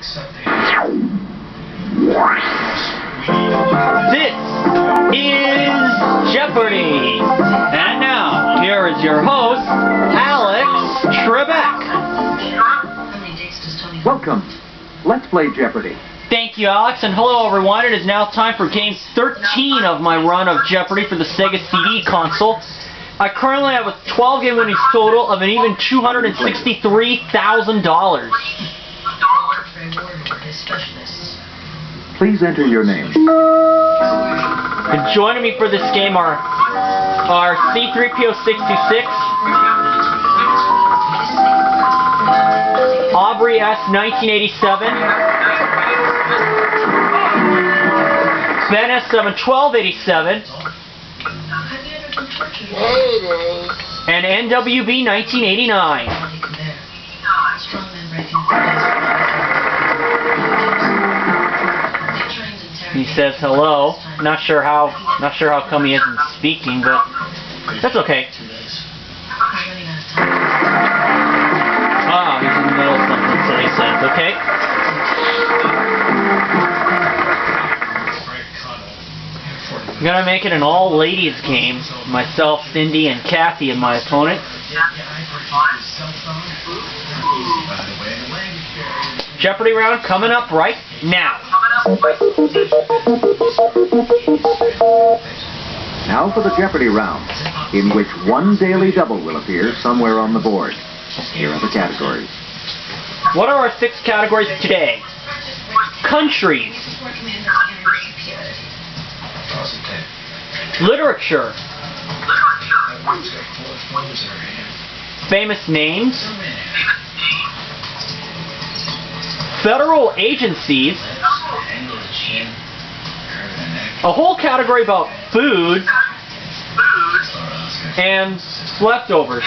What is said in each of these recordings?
This is Jeopardy! And now, here is your host, Alex Trebek. Welcome. Let's play Jeopardy! Thank you, Alex, and hello everyone. It is now time for game 13 of my run of Jeopardy for the Sega CD console. I currently have a 12-game winnings total of an even $263,000. Please enter your name. And joining me for this game are C3PO626, Aubrey S. 1987, Ben S. 71287, and NWB 1989. He says hello. Not sure how come he isn't speaking, but that's okay. Ah, he's in the middle of something, so he says, okay. I'm gonna make it an all-ladies game. Myself, Cindy, and Kathy and my opponent. Jeopardy round coming up right now. Now for the Jeopardy round, in which one daily double will appear somewhere on the board. Here are the categories. What are our 6 categories today? Countries. Literature. Famous names. Federal agencies. A whole category about food. And leftovers.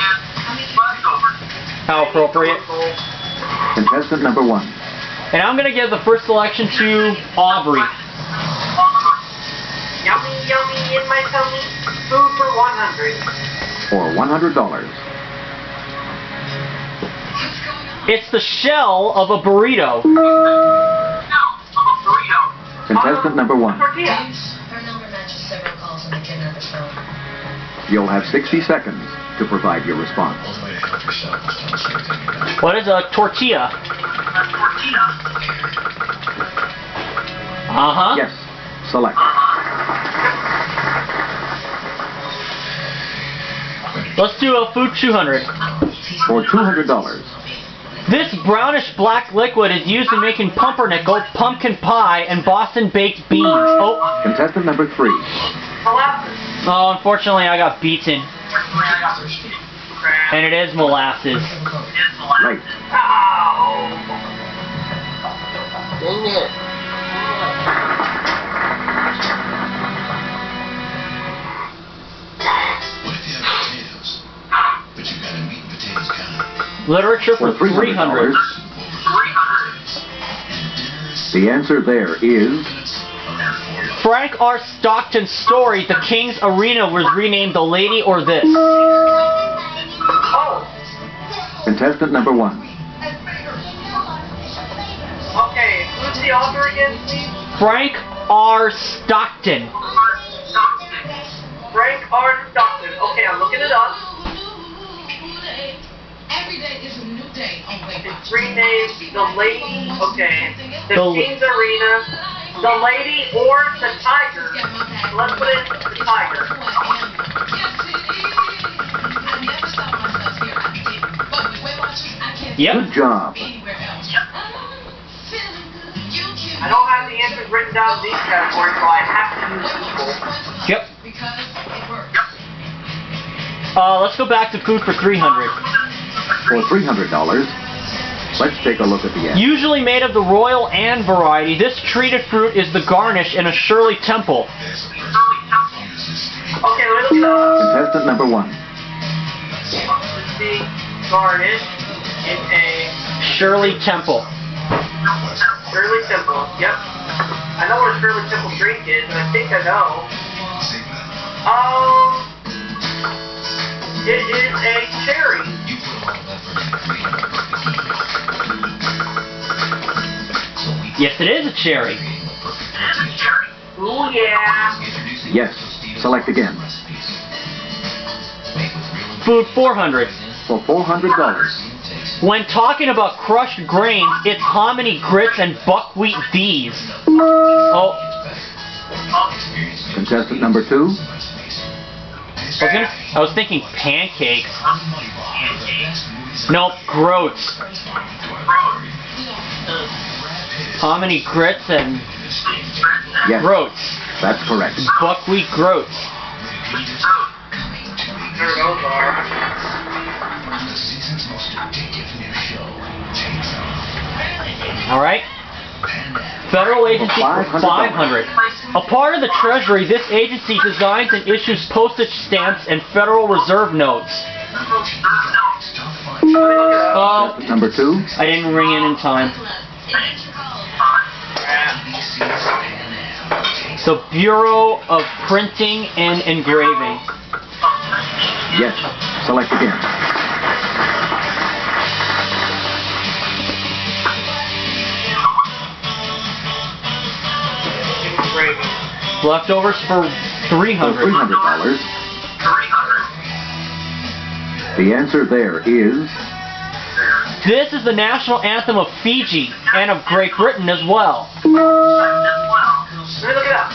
How appropriate. Contestant number 1. And I'm going to give the first selection to Aubrey. Yummy, yummy in my tummy. Food for 100. For $100. It's the shell of a burrito. Contestant number 1. You'll have 60 seconds to provide your response. What is a tortilla? Uh-huh. Yes. Select. Let's do a food 200. For $200. This brownish black liquid is used in making pumpernickel, pumpkin pie, and Boston baked beans. Oh. Contestant number 3. Oh, unfortunately I got beaten. And it is molasses. Right. Dang it. Literature for $300. The answer there is... Frank R. Stockton's story, The King's Arena, was renamed The Lady or This. Contestant number 1. Okay, who's the author again, please? Frank R. Stockton. Frank R. Stockton. Okay, I'm looking it up. It's renamed The Lady. Okay. The King's Arena. The Lady or the Tiger. Let's put in the Tiger. Yep. Good job. I don't have the answers written down in these categories, so I have to use Google. Yep. Let's go back to food for $300. For $300, let's take a look at the end. Usually made of the Royal Anne variety, this treated fruit is the garnish in a Shirley Temple. Okay, let's go. Contestant number 1. The garnish in a Shirley Temple. Shirley Temple. Yep. I know where Shirley Temple drink is, and I think I know. It is a cherry. Yes, it is a cherry. Ooh, yeah. Yes. Select again. Food 400. For $400. When talking about crushed grains, it's hominy grits and buckwheat D's. Oh, Contestant number 2. I was thinking pancakes. Nope, groats. Hominy grits and Yes. groats. That's correct. Buckwheat groats. There those are. Alright. Federal agency for $500. A part of the Treasury, this agency designs and issues postage stamps and Federal Reserve notes. Oh, Contestant number 2. I didn't ring in time. So, Bureau of Printing and Engraving. Yes. Select again. Leftovers for For $300. $300. The answer there is This is the national anthem of Fiji and of Great Britain as well. Let me look it up.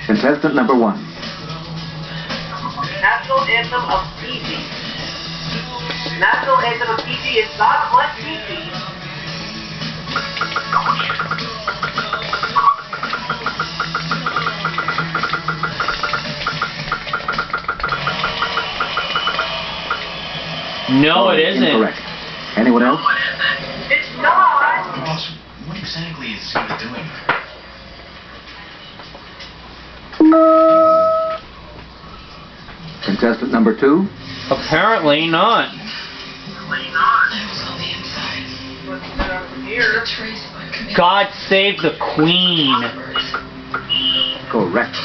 contestant number 1. National Anthem of Fiji. National Anthem of Fiji is God Bless Fiji. No, it isn't. Incorrect. Anyone else? It's not. Boss, what exactly is Simba doing? Contestant number 2. Apparently not. What's down here? God save the Queen. Correct.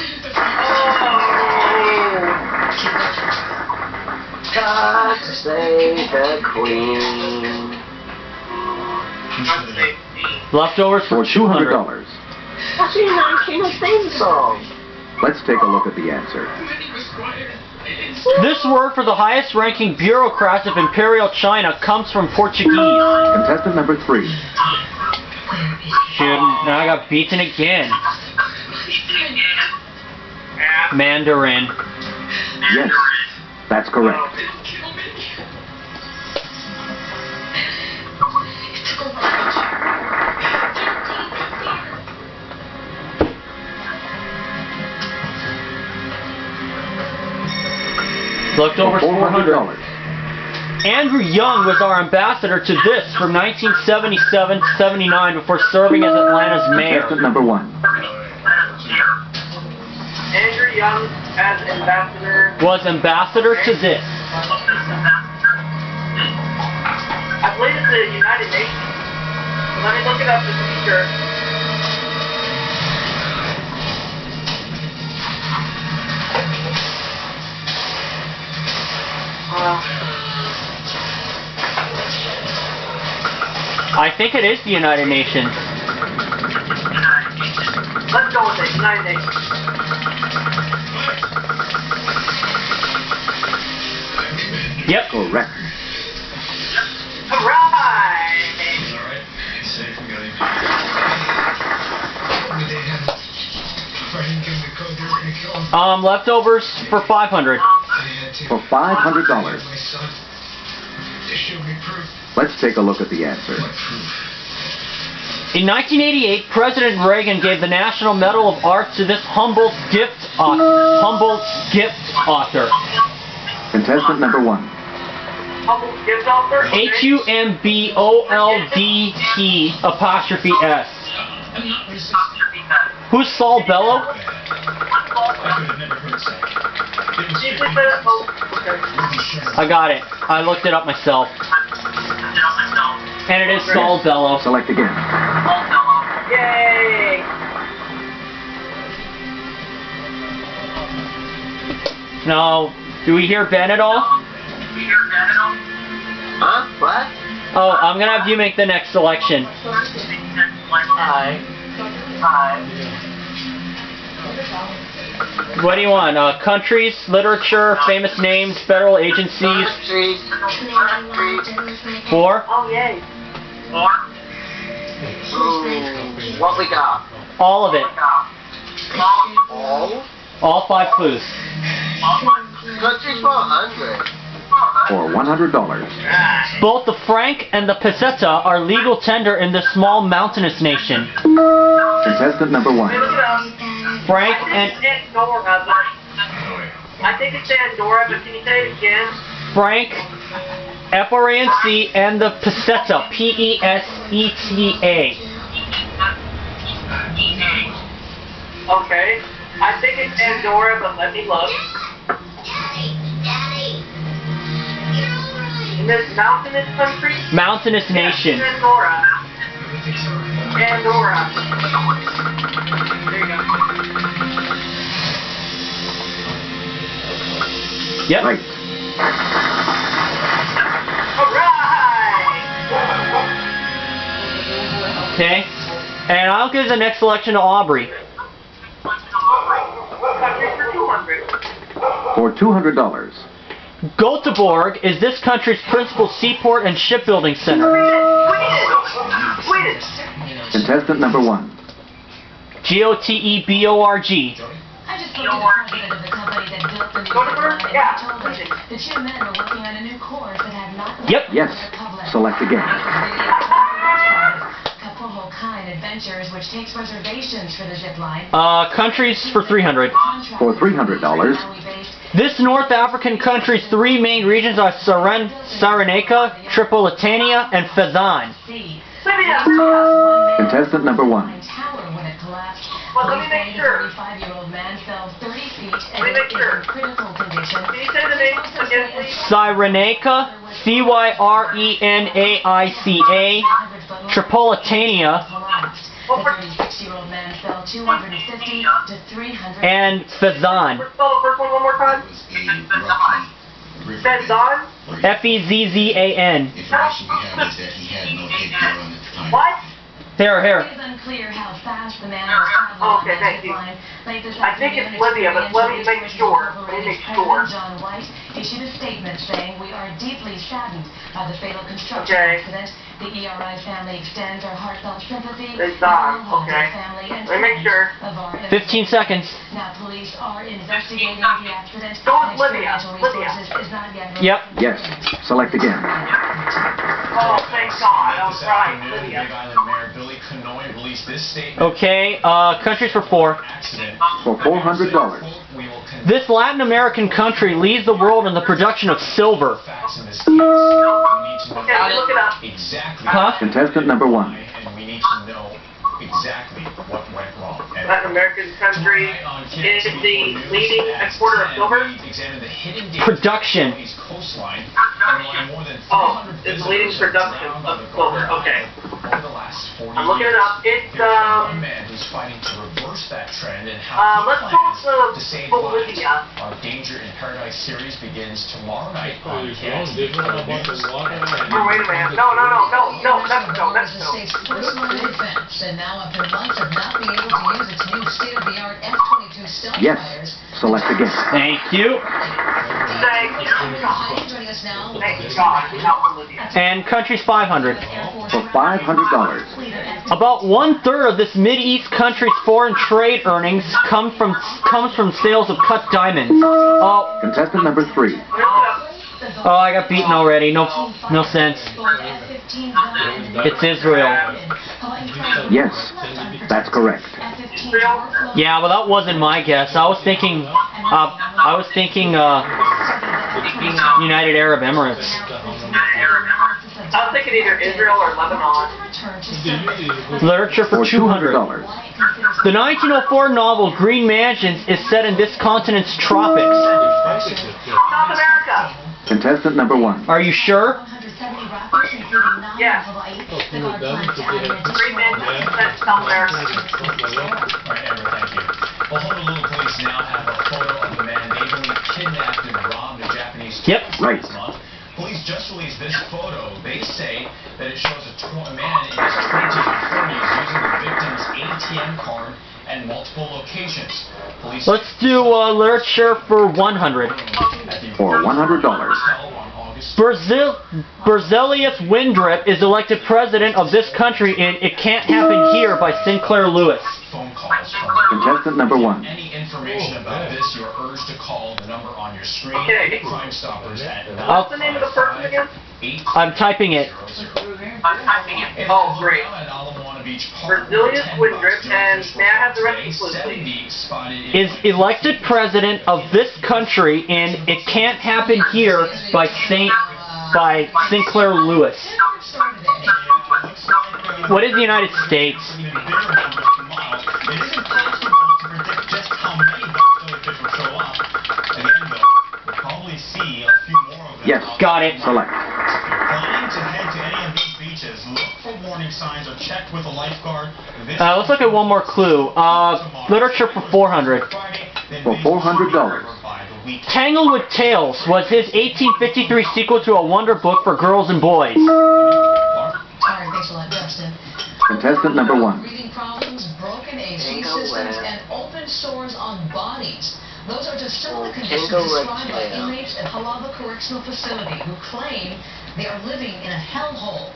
God save the Queen. Leftovers for For $200. What's the United Kingdom theme song? Let's take a look at the answer. This word for the highest ranking bureaucrats of Imperial China comes from Portuguese. Contestant number 3. Shoot, now I got beaten again. Mandarin. Yes. That's correct. Leftovers $400. $400. Andrew Young was our ambassador to this from 1977 to 79 before serving as Atlanta's mayor. Contestant number 1. Andrew Young as ambassador. Was ambassador to this. I believe it's the United Nations. Let me look it up just to be sure. I think it is the United Nations. Let's go with it. United Nations. Yep. Correct. Alright! Alright, safe, we got him. Leftovers for $500. For $500. Let's take a look at the answer. In 1988, President Reagan gave the National Medal of Arts to this Humboldt gift author. Contestant number 1. Humboldt gift author? Humboldt apostrophe S. Who's Saul Bellow? I got it. I looked it up myself. And it is Saul Bellow. Select again. Yay! Now, do we hear Ben at all? Huh? What? Oh, I'm gonna have you make the next selection. What do you want? Countries, literature, famous names, federal agencies. 4. Oh, yay. What we got? All of it. All 5 clues. Countries for 100. For $100. Both the franc and the peseta are legal tender in this small mountainous nation. Contestant number 1. Hey, look it up. Franc I and think it's Andorra, but I think it's Andorra, but can you say it again? franc, F-R-A-N-C, and the peseta, P-E-S-E-T-A. Okay. I think it's Andorra, but let me look. In this mountainous country? Mountainous nation. Yes, Andorra. Andorra. There you go. Yep. Right. Alright! Okay. And I'll give the next selection to Aubrey. Country for 200. For $200. Göteborg is this country's principal seaport and shipbuilding center. Sweden! Contestant number 1. G-O-T-E-B-O-R-G. I just spoke to the president of the company that built the new Göteborg? zip line, Yeah. and he told us the 2 men were working on a new course that had not Yep. Yes. Select again. Kapoho-Kine Adventures, which takes reservations for the zip line. Countries for 300. For $300. This North African country's 3 main regions are Cyrenaica, Tripolitania, and Fezzan. Libya! Contestant number 1. Well, let me make sure. 35-year-old man fell 30 feet and Let me make is sure. in critical condition. Can you say the name again, please? Cyrenaica, C-Y-R-E-N-A-I-C-A, Tripolitania, The 36-year-old man fell 250 to 300. and Fezzan. Spell the first one more time. Fezzan? F-E-Z-Z-A-N. Information we have is that he had no headgear on at the time. What? Here. It is unclear how fast the man was traveling Okay, on thank the you. zip line. Late this I think afternoon, it's Libya, but let me make sure. Let me make sure. John White issued a statement saying, "We are deeply saddened by the fatal construction Okay. accident. The ERI family extends our heartfelt sympathy It's to on, all the okay. family and Let me make friends sure. of our 15 seconds. Now, police are investigating the accident. Go with and Libya, experiential Libya. resources is not yet Yep. Yes. Select again. Oh, thank God. I was This right. afternoon, Libya. Big Island Mayor Billy Canoy released this statement. Okay, countries for 4. Accident. For $400. We will conduct This Latin American country leads the world in the production of silver. facts in this case. We need to know Okay, look it up. exactly Huh? Contestant number 1. why, and we need to know exactly what went wrong. And Latin American country is the leading exporter of silver. examine the hidden Production. East coastline and line more than Oh, 300 it's the leading visitors production drowned by of the silver. Gulf Okay. over the last 40 I'm looking it years. up. It's, Here's from one man who's fighting to reverse that trend and how he let's go plans to to save Bolivia. lives. Our Danger in Paradise series begins tomorrow night on KXTV. Oh, wait a minute. No, that's no. The state's first line of defense, and now after months of not being able to use its new state-of-the-art F-22 stealth Yes. fighters. Select again. Thank you. Thank you. Hi, joining us now. Thank God. Not Bolivia. And countries 500. For $500. About 1/3 of this Mid-East country's foreign trade earnings comes from sales of cut diamonds. Oh, Contestant number 3. Look it up. I got beaten already. No sense. It's Israel. Yes. That's correct. Israel? Yeah, well that wasn't my guess. I was thinking United Arab Emirates. I was thinking either Israel or Lebanon. Literature for For 200. $200. The 1904 novel Green Mansions is set in this continent's tropics. South America. Contestant number 1. Are you sure? Yes. Green Man said South America. All right, Amber, thank you. Well, Honolulu police now have a photo of the man natively kidnapped and robbed a Japanese Yep. Right. last month. Police just released this photo. They say that it shows a man in his 20s in using the multiple locations. Police Let's do literature for 100. For $100. Berzelius Windrip is elected president of this country in It Can't Happen Here by Sinclair Lewis. phone calls from Contestant number 1. any information about this, you're urged to call the number on your screen. Okay. Crime Stoppers at What's the name of the person again? I'm typing it. I'm typing it. Oh, great. Berzelius Windrip, and may I have the rest of the please? Is elected president of this country in It Can't Happen Here by Sinclair Lewis. What is the United States? Yes. Got it. Select. Planning to head to any of these beaches, look for warning signs or check with a lifeguard. Let's look at one more clue. Literature for 400. For $400. Tangled with Tales was his 1853 sequel to a wonder book for girls and boys. Alright, thanks a lot, Justin. Contestant number 1. Reading problems, broken AC systems, and open sores on bodies. Those are just some of the conditions described by inmates at Halawa Correctional Facility who claim they are living in a hellhole.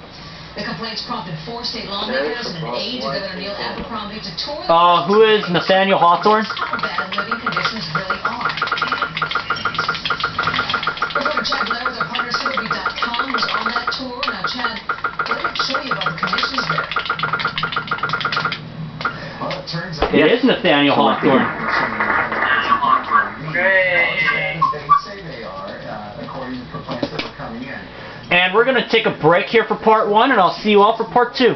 The complaints prompted 4 state lawmakers and an aide to Governor Neil Abercrombie to tour the Who is Nathaniel Hawthorne? how bad living conditions really are. Reporter Chad Blair with our partner Civil.com was on that tour. Now, Chad, what did it show you about the conditions there? Well, it turns out It is Nathaniel Hawthorne. Great. they say they are, according to complaints that were coming in. And we're going to take a break here for part 1, and I'll see you all for part 2.